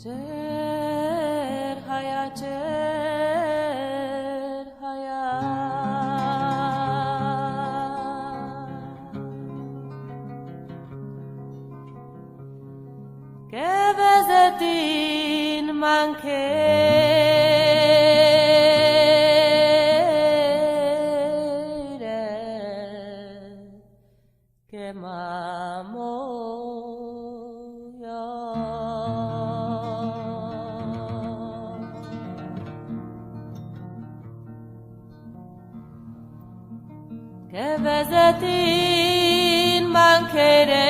Cer haya Ke vezetin mankere Ke mamoya Ke vezetin mankere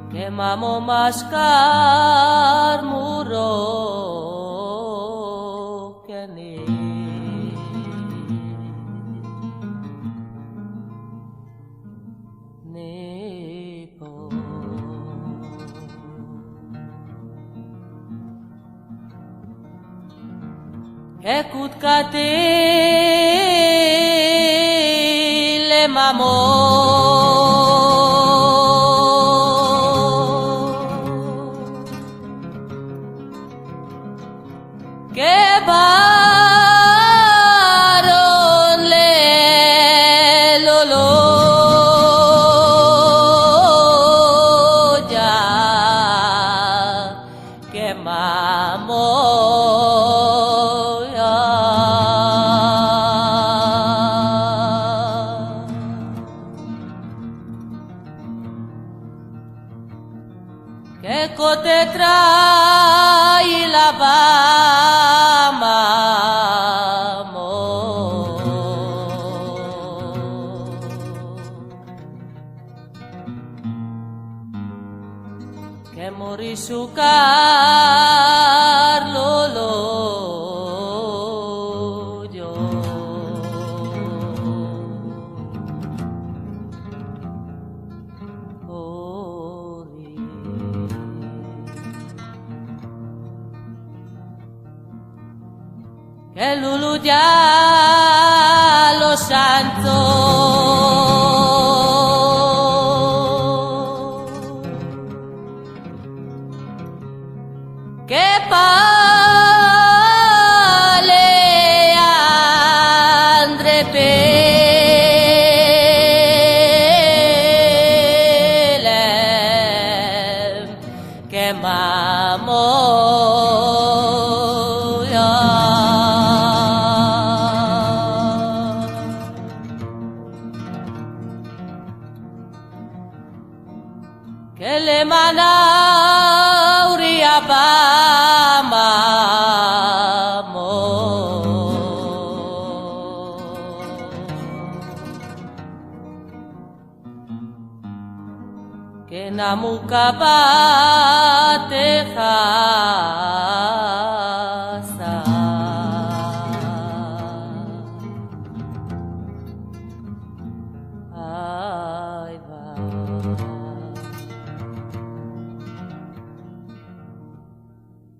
Ke mamo maskar muro keni Nipo Ke kutkati le mamo Ke baron le lolo ya Ke mamo ya Ke kote trai la Ke mori sukar lolo yo Ori Ke lulu ya los santos Ke pale andre pelem Ke mamo ya Ke le manauri abama mo Ke namuka bateja